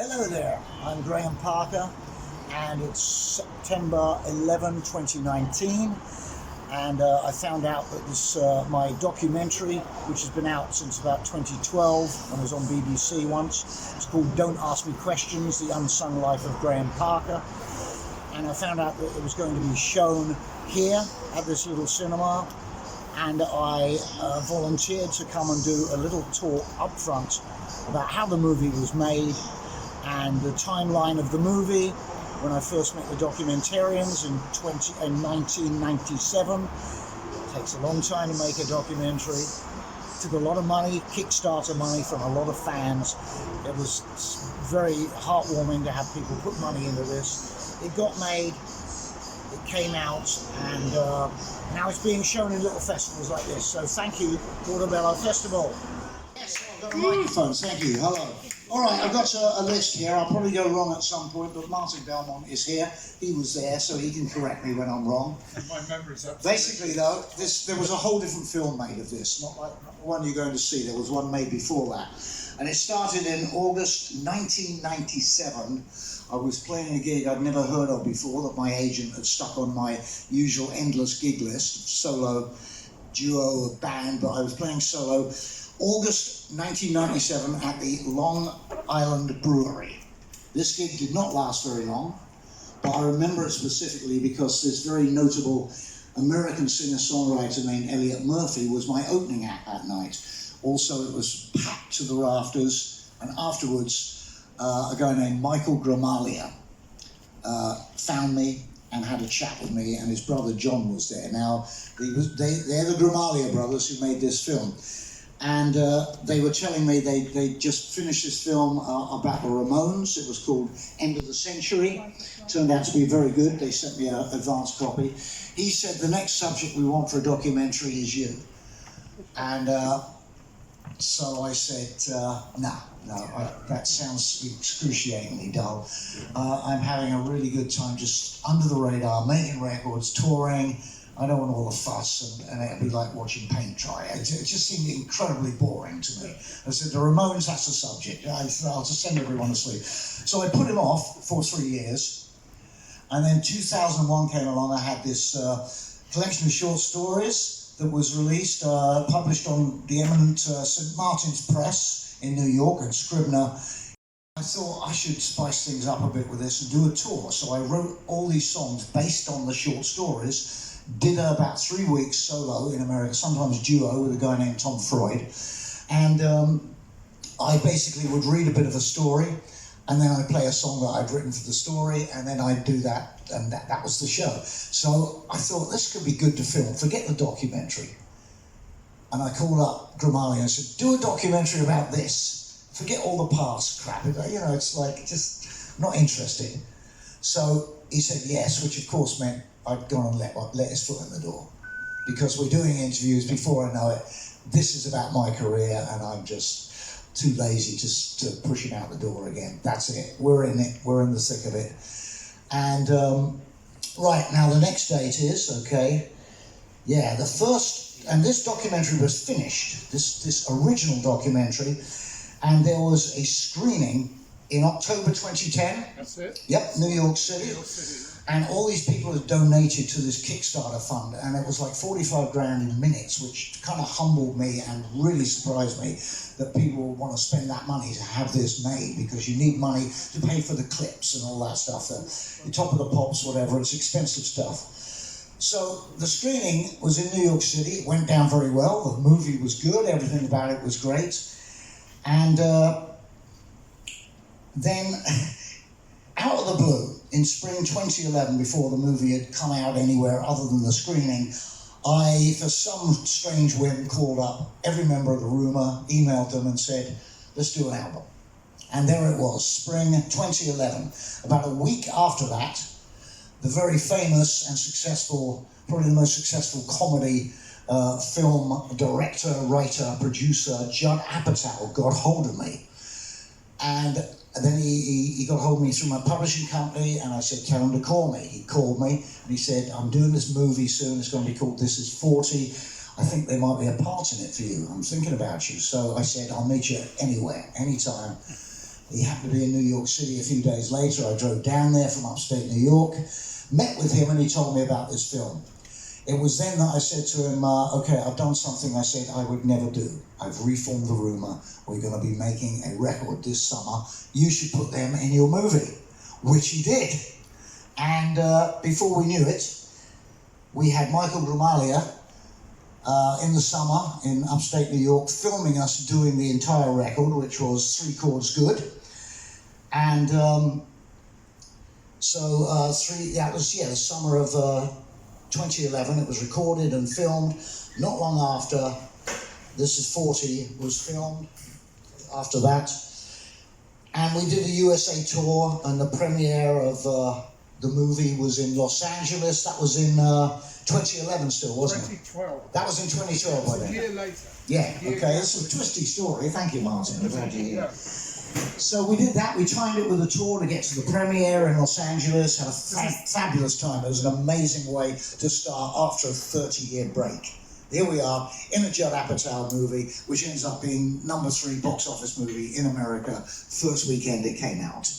Hello there, I'm Graham Parker and it's September 11, 2019 and I found out that this my documentary, which has been out since about 2012 and was on BBC once, it's called Don't Ask Me Questions, The Unsung Life of Graham Parker, and I found out that it was going to be shown here at this little cinema, and I volunteered to come and do a little talk up front about how the movie was made and the timeline of the movie. When I first met the documentarians in 1997, it takes a long time to make a documentary. It took a lot of money, Kickstarter money from a lot of fans. It was very heartwarming to have people put money into this. It got made, it came out, and now it's being shown in little festivals like this. So thank you, Portabello Festival. Yes, I've got a microphone, thank you, hello. All right, I've got a list here. I'll probably go wrong at some point, but Martin Belmont is here. He was there, so he can correct me when I'm wrong. And my memory's up. Basically, though, there was a whole different film made of this, not like the one you're going to see. There was one made before that. And it started in August 1997. I was playing a gig I'd never heard of before that my agent had stuck on my usual endless gig list, solo, duo, band, but I was playing solo. August 1997 at the Long Island Brewery. This gig did not last very long, but I remember it specifically because this very notable American singer-songwriter named Elliot Murphy was my opening act that night. Also, it was packed to the rafters, and afterwards, a guy named Michael Gramaglia found me and had a chat with me, and his brother John was there. Now, they're the Gramaglia brothers who made this film. And they were telling me they just finished this film about the Ramones. It was called End of the Century. Turned out to be very good. They sent me an advance copy. He said, the next subject we want for a documentary is you. And so I said, no, that sounds excruciatingly dull. I'm having a really good time just under the radar, making records, touring. I don't want all the fuss, and it'd be like watching paint dry. It just seemed incredibly boring to me. I said, the Ramones, that's the subject. I'll just send everyone to sleep. So I put him off for 3 years, and then 2001 came along. I had this collection of short stories that was released, published on the eminent St. Martin's Press in New York and Scribner. I thought I should spice things up a bit with this and do a tour. So I wrote all these songs based on the short stories. Did about 3 weeks solo in America, sometimes duo with a guy named Tom Freud. And I basically would read a bit of a story, and then I'd play a song that I'd written for the story, and then I'd do that, and that was the show. So I thought, this could be good to film, forget the documentary. And I called up Gramaglia and said, do a documentary about this. Forget all the past crap. You know, it's like, just not interested. So he said yes, which of course meant I'd gone and let his foot in the door. Because we're doing interviews, before I know it, this is about my career, and I'm just too lazy to push him out the door again. That's it. We're in it. We're in the thick of it. And right, now the next date is, okay, yeah, the first, and this documentary was finished, this original documentary, and there was a screening in October 2010. That's it? Yep, New York City. New York City. And all these people had donated to this Kickstarter fund, and it was like 45 grand in minutes, which kind of humbled me and really surprised me that people want to spend that money to have this made, because you need money to pay for the clips and all that stuff, the top of the pops, whatever, it's expensive stuff. So the screening was in New York City, it went down very well, the movie was good, everything about it was great, and then out of the blue, in spring 2011, before the movie had come out anywhere other than the screening, I, for some strange whim, called up every member of the rumour, emailed them and said, let's do an album. And there it was, spring 2011. About a week after that, the very famous and successful, probably the most successful comedy film director, writer, producer, Judd Apatow got hold of me. And then he got hold of me through my publishing company, and I said, tell him to call me. He called me, and he said, I'm doing this movie soon, it's going to be called This Is 40. I think there might be a part in it for you. I'm thinking about you. So I said, I'll meet you anywhere, anytime. He happened to be in New York City a few days later. I drove down there from upstate New York, met with him, and he told me about this film. It was then that I said to him, okay, I've done something I said I would never do. I've reformed the rumour. We're going to be making a record this summer. You should put them in your movie, which he did. And before we knew it, we had Michael Gramaglia in the summer in upstate New York filming us doing the entire record, which was 3 chords good. And that was the summer of 2011. It was recorded and filmed. Not long after, This Is 40 was filmed after that. And we did a USA tour, and the premiere of the movie was in Los Angeles. That was in 2011 still, wasn't it? 2012. That was in 2012 by then. A year later. Yeah, okay, it's a twisty story. Thank you, Martin. I'm glad you're here. So we did that. We timed it with a tour to get to the premiere in Los Angeles. Had a fabulous time. It was an amazing way to start after a 30-year break. Here we are in a Judd Apatow movie, which ends up being #3 box office movie in America. First weekend it came out,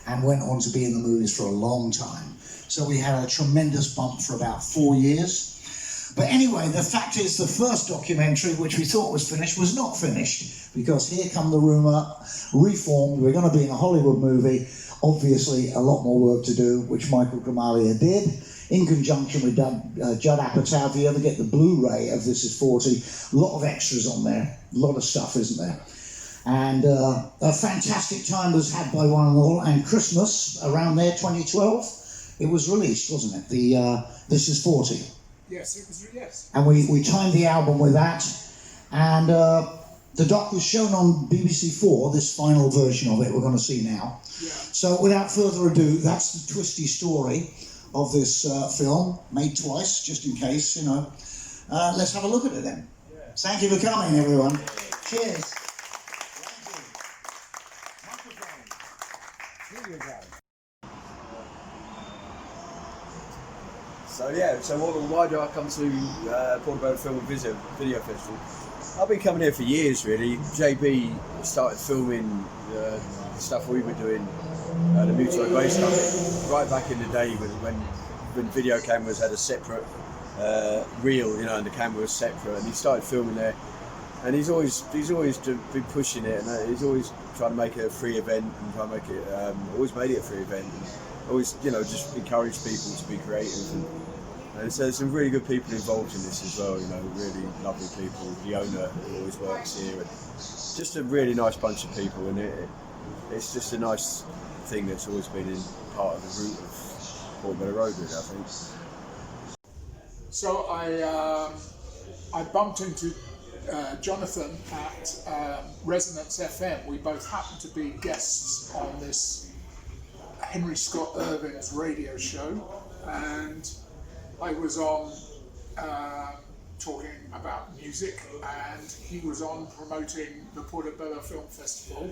and went on to be in the movies for a long time. So we had a tremendous bump for about 4 years. But anyway, the fact is the first documentary, which we thought was finished, was not finished, because here come the rumour, reformed, we're going to be in a Hollywood movie, obviously a lot more work to do, which Michael Gramaglia did, in conjunction with Judd Apatow. If you ever get the Blu-ray of This Is 40, a lot of extras on there, a lot of stuff, isn't there? And a fantastic time was had by one and all, and Christmas, around there, 2012, it was released, wasn't it? This Is 40. Yes, it was, yes. And we timed the album with that, and the doc was shown on BBC4, this final version of it we're going to see now. Yeah. So without further ado, that's the twisty story of this film, made twice, just in case, you know. Let's have a look at it then. Yeah. Thank you for coming, everyone. Cheers. Thank you. Microphone. Here you go. So yeah, so why do I come to Portabello Film and Video Festival? I've been coming here for years really. JB started filming the stuff we were doing, the Mutual Grace stuff, right back in the day when video cameras had a separate reel, you know, and the camera was separate, and he started filming there. And he's always been pushing it, and he's always trying to make it a free event, and trying to make it, always made it a free event, and always, you know, just encourage people to be creative. And so there's some really good people involved in this as well, you know, really lovely people. The owner who always works here, and just a really nice bunch of people, and it's just a nice thing that's always been in part of the route of Portabello Road, really, I think. So I bumped into Jonathan at Resonance FM. We both happened to be guests on this Henry Scott Irving's radio show, and I was on talking about music, and he was on promoting the Portabello Film Festival,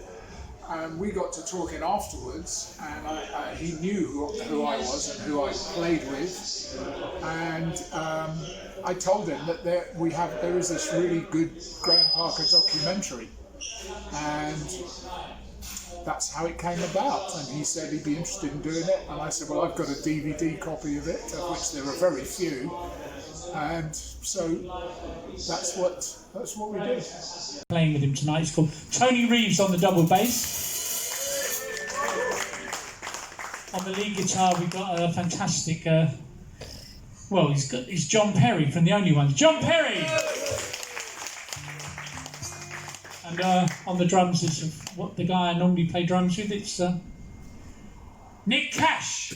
and we got to talking afterwards, and he knew who I was and who I played with, and I told him that there is this really good Graham Parker documentary, and that's how it came about. And he said he'd be interested in doing it, and I said, well, I've got a DVD copy of it, of which there are very few, and so that's what we did. Playing with him tonight. It's called Tony Reeves on the double bass. On the lead guitar we've got a fantastic he's John Perry from The Only Ones. John Perry! And on the drums is what the guy I normally play drums with, it's Nick Cash.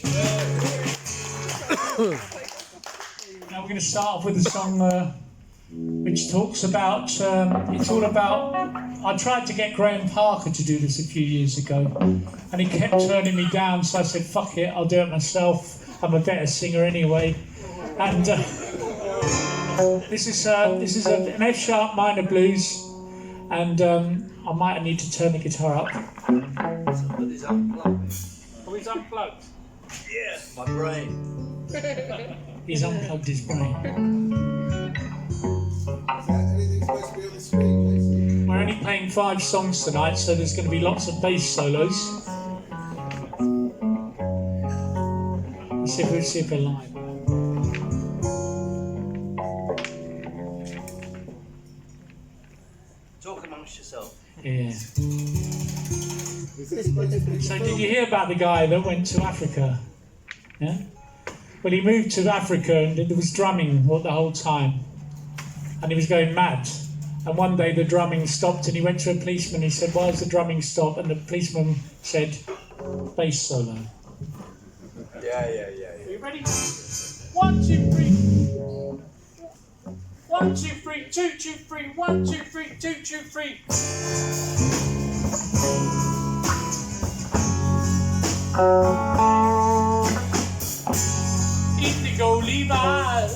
Now we're going to start off with a song which talks about, it's all about, I tried to get Graham Parker to do this a few years ago, and he kept turning me down, so I said, fuck it, I'll do it myself, I'm a better singer anyway. And this is an F sharp minor blues, and I might need to turn the guitar up. But it's unplugged. Oh, he's unplugged? Yeah, my brain. He's unplugged his brain. Is that anything supposed to be on the screen, please? We're only playing playing 5 songs tonight, so there's going to be lots of bass solos. Let's see if we're live. Talk amongst yourself. Yeah. So did you hear about the guy that went to Africa? Yeah? Well, he moved to Africa and there was drumming the whole time. And he was going mad. And one day the drumming stopped and he went to a policeman. He said, "Why does the drumming stop?" And the policeman said, "Bass solo." Yeah. Are you ready? 1, 2, 3. 1, 2, 3, 2, 2, 3, 1, 2, 3, 2, 2, 3. Indigo Levi's,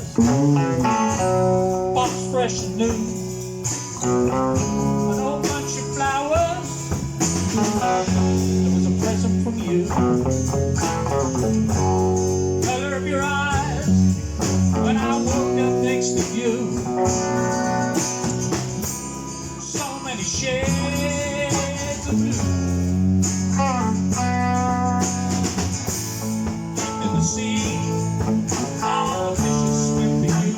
box fresh and new, an old bunch of flowers. There was a present from you. Color of your eyes when I woke up next to you. So many shades of blue. Deep in the sea, all the fishes swim for you.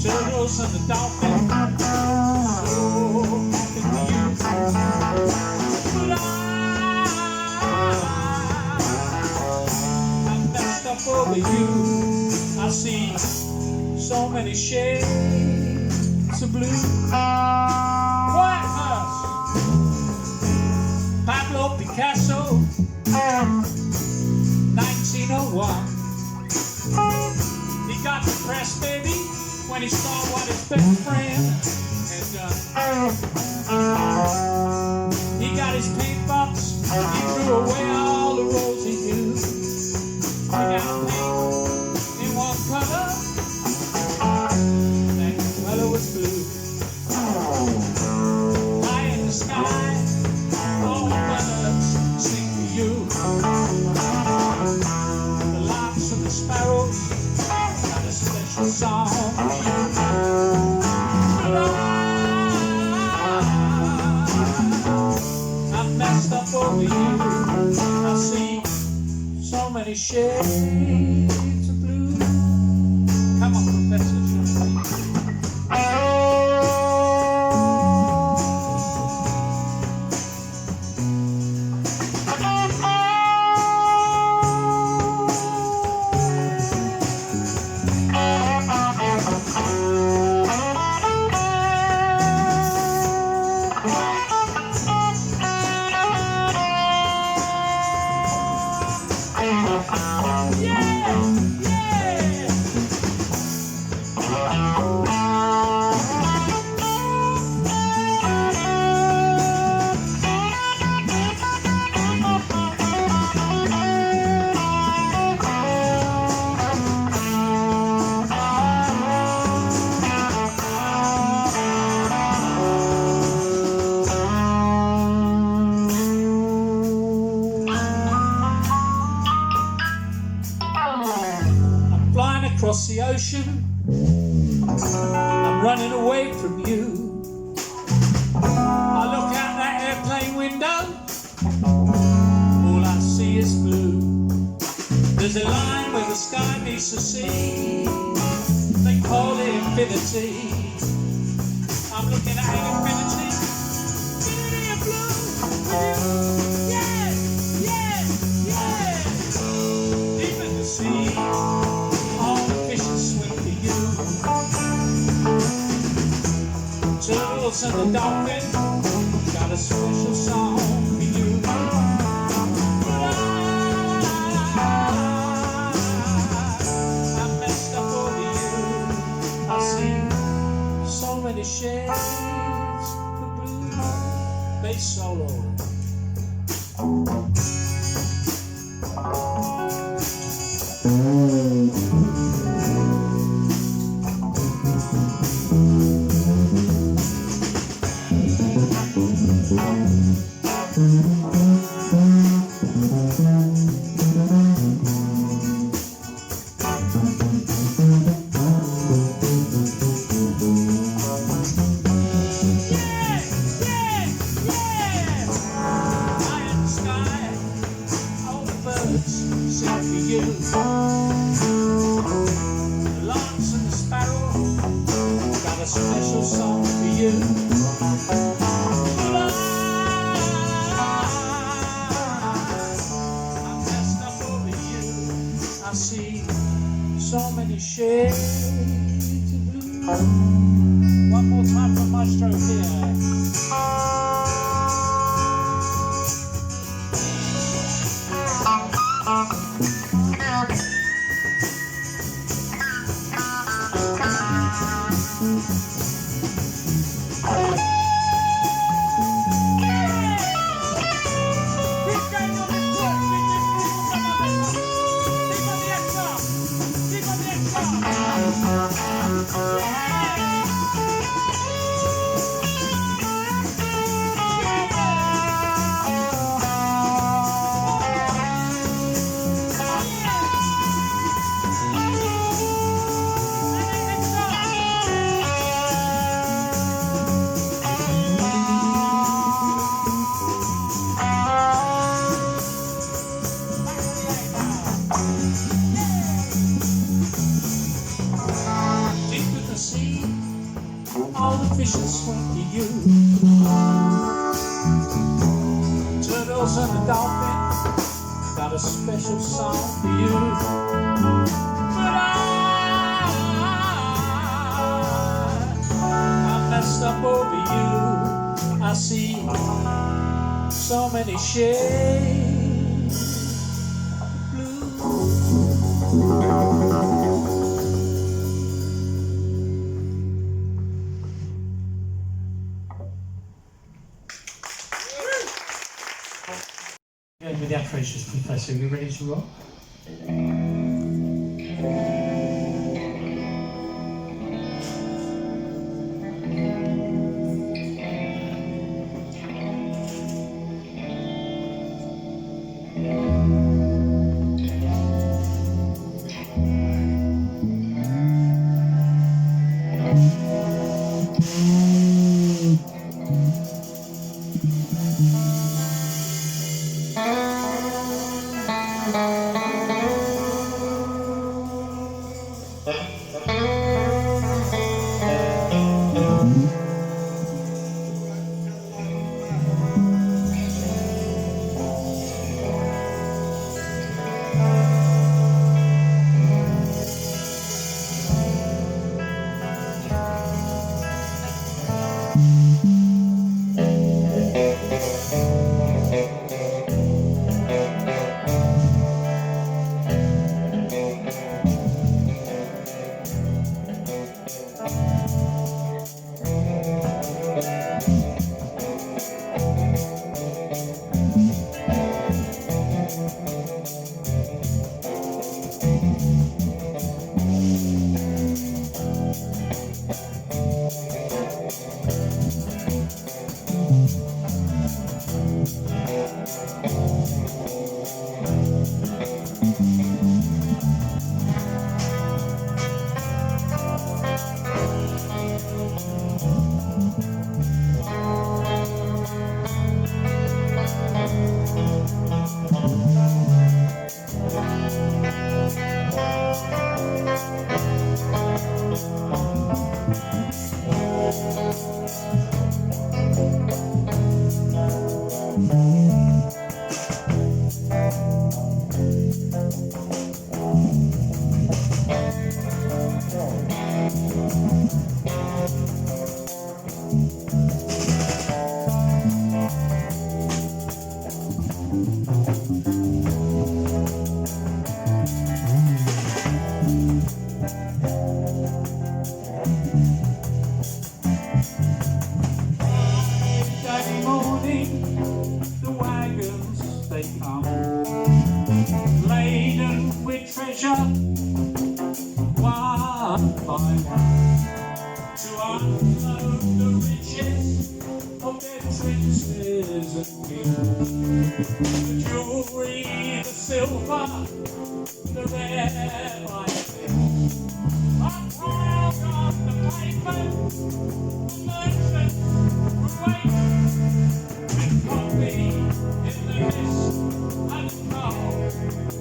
Turtles and the dolphins, so happy for you. But I'm messed up over you. I see so many shades of blue. White House, Pablo Picasso, 1901. He got depressed, baby, when he saw what his best friend had done. He got his paint box, he threw away all the rosy hue. He got paint in one color, and the color was blue. High in the sky, all the birds sing for you. The larks and the sparrows got a special song for you. But I'm messed up over you. I see so many shades of blue. Come on, Professor. Across the ocean, I'm running away from you. I look out that airplane window, all I see is blue. There's a line where the sky meets the sea, they call it infinity. I'm looking at infinity, infinity of blue. Yeah, yeah, yeah. Deep in the sea, swim for you. Turtles and the dolphin got a special song for you. I'm messed up over you. I see so many shades of blue. Bass solo. birds sing for you. The larks and the sparrow got a special song for you. But I'm messed up over you. I see so many shades of blue. One more time for Maestro here. All the fishes swim to you. Turtles and the dolphin got a special song for you. But I'm messed up over you. I see so many shades of blue. With the apparitions, Professor, are you ready to rock? to unload the riches of their princes and kings. The jewelry, the silver, the rare things are piled on the pavement. The merchants who wait with coffee in the mist and cold.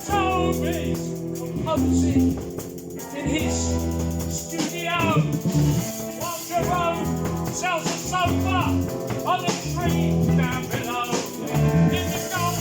Toby's composing in his studio while Jerome sells a sofa on the street down below in the Gulf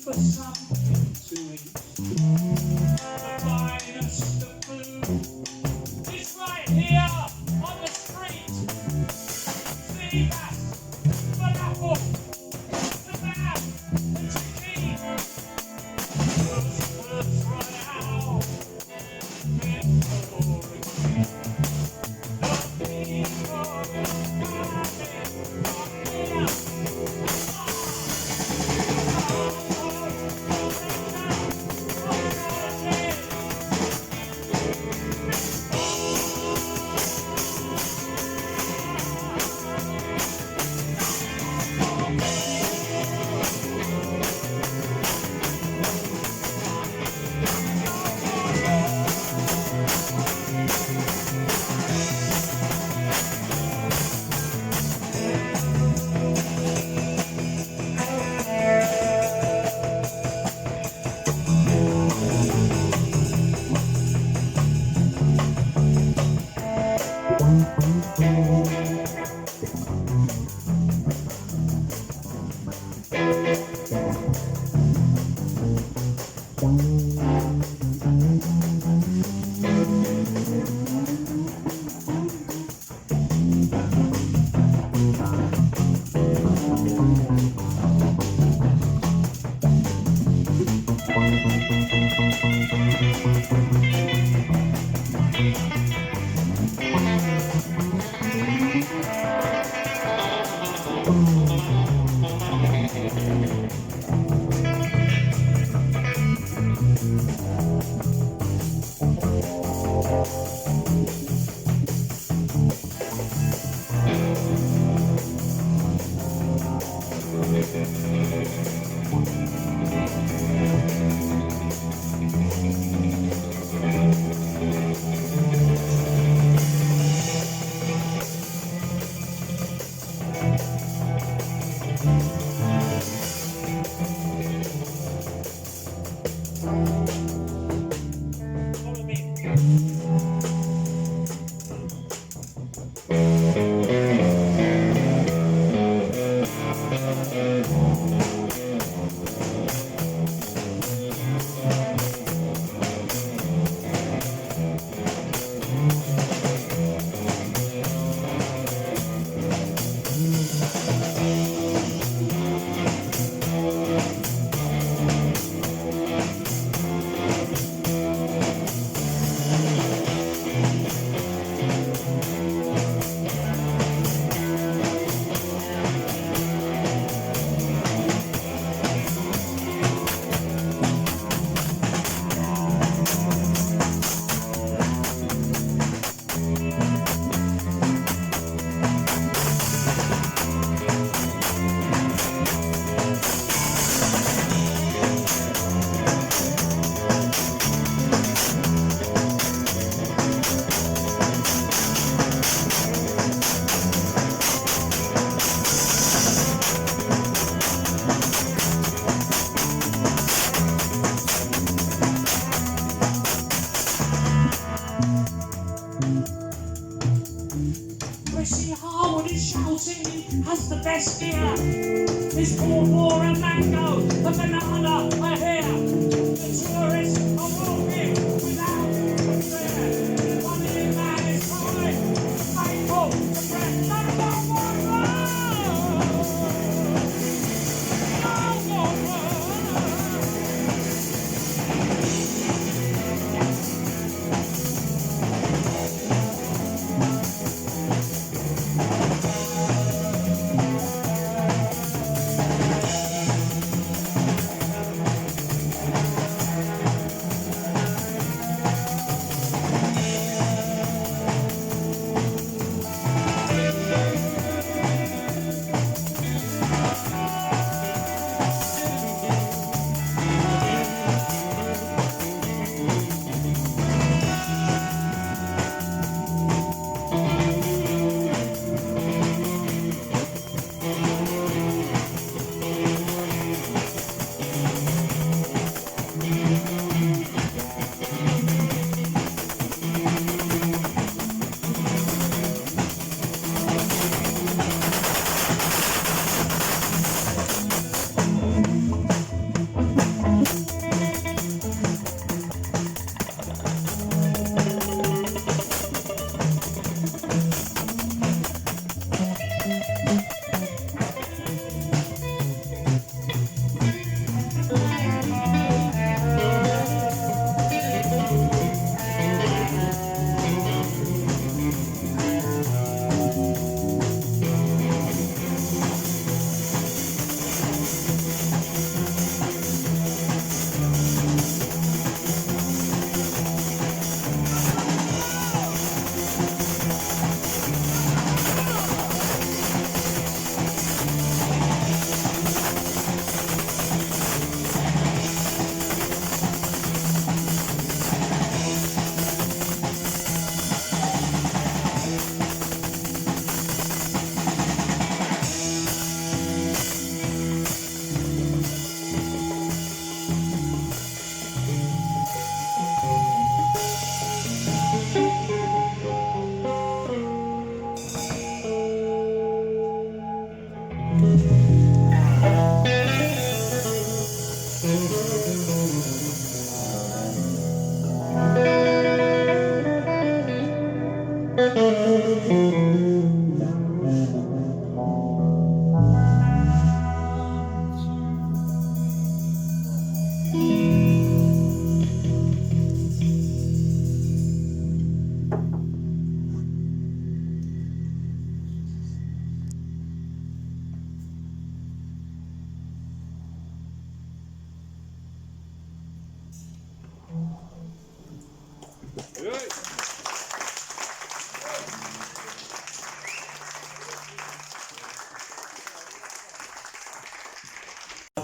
for something to eat. The finest of food is right here on the street. Sea bass, falafel, kebab, and zucchini. First right out, then for again. The people are here. Chrissy Harwood is shouting, he has the best gear. His pawpaw and mango, the banana are here. The tourists are walking without fear. One ear man is crying, faithful to breath. No more words.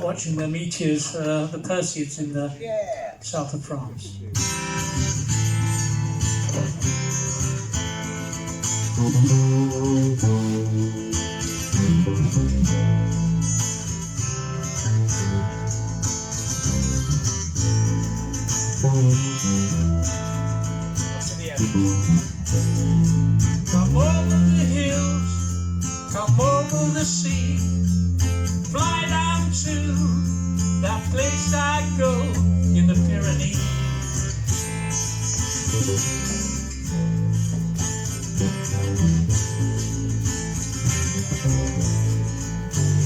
watching the meteors, the Perseids in the south of France. Come over the hills, come over the sea, fly down to that place I go in the Pyrenees.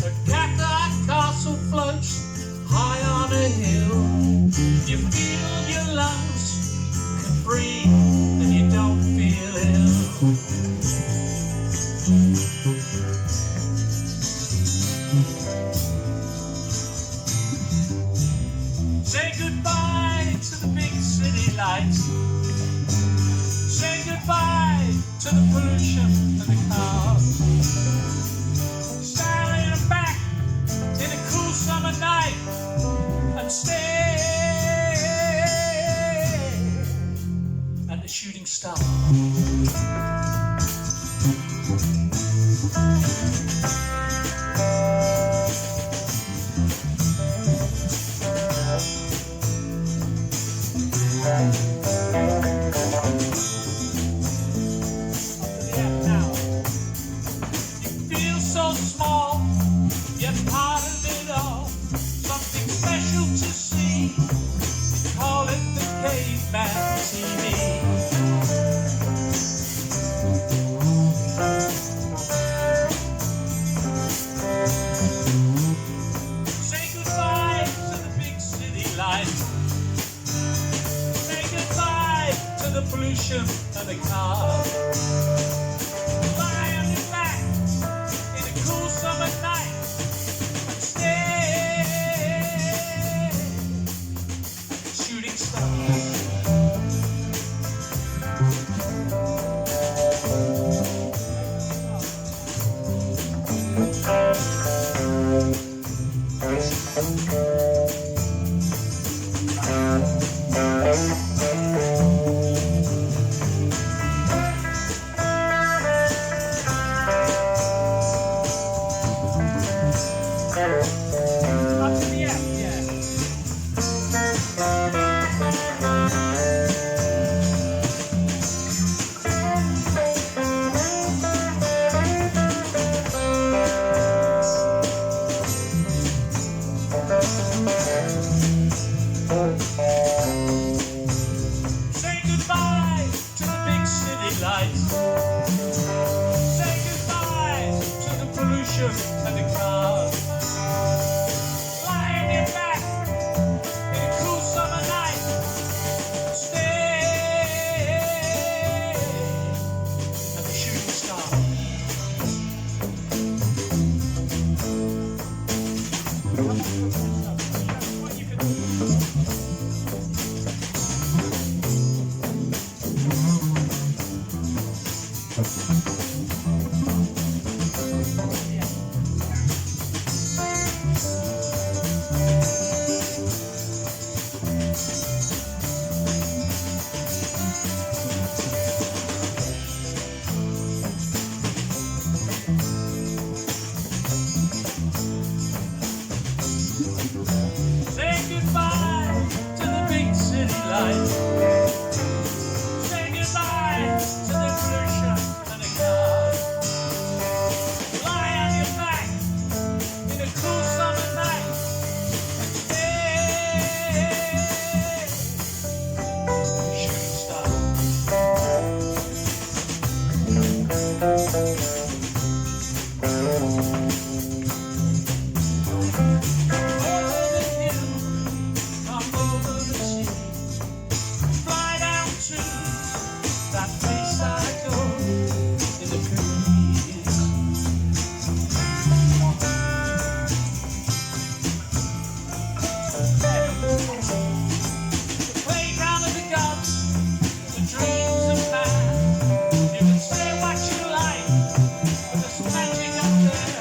A Catholic castle floats high on a hill. You feel your lungs can breathe and you don't feel ill. Say goodbye to the big city lights. Say goodbye to the pollution and the cars. Stand back in a cool summer night and stay at the shooting star. So small, yet part of it all. Something special to see. Call it the caveman TV. Say goodbye to the big city lights. Say goodbye to the pollution and the cars. Lie on your back in a cool summer night and stay at the shooting stars. Say goodbye to the big city lights. Say goodbye to the pollution and the cars. Lie on your back in a cool summer night. Stay at the shooting star. Say goodbye to the big city lights. Say goodbye to the pollution and the cars. Lie on your back in a cool summer night and stay shooting star. Come over the sea, fly down to that place I go in the Pyrenees. The playground of the gods, the dreams of man. You can say what you like, but there's magic up there.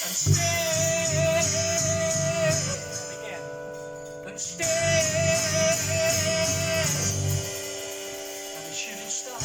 and stay. And again, and stay. And the shooting star.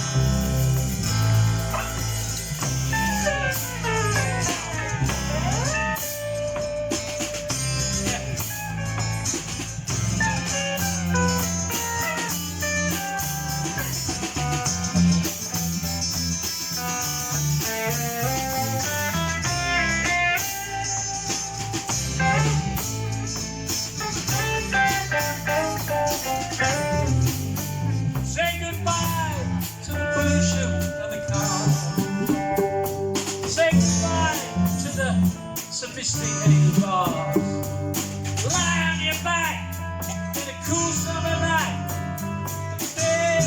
Say goodbye to the pollution and the car. Say goodbye to the sophisticated bars. Lie on your back in a cool summer night. Stay.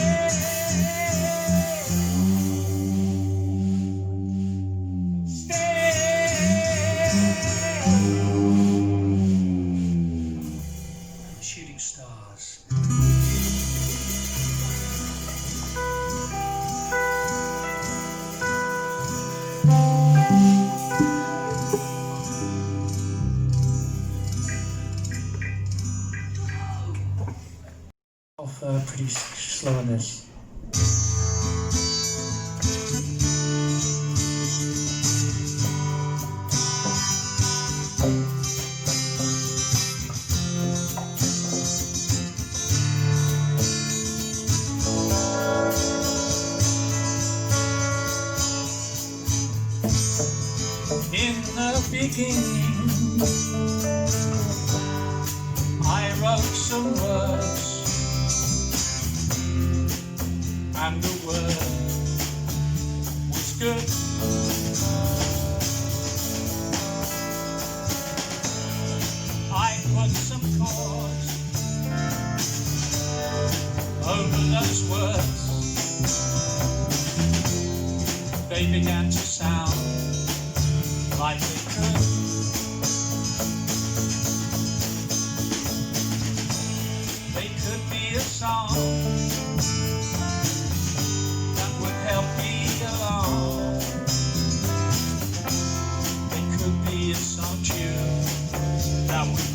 Shooting stars. Off pretty slow on this. In the beginning, I wrote some words, and the word was good. I put some chords over those words. They began to sound like they could. They could be a song that would help me along. They could be a song tune that would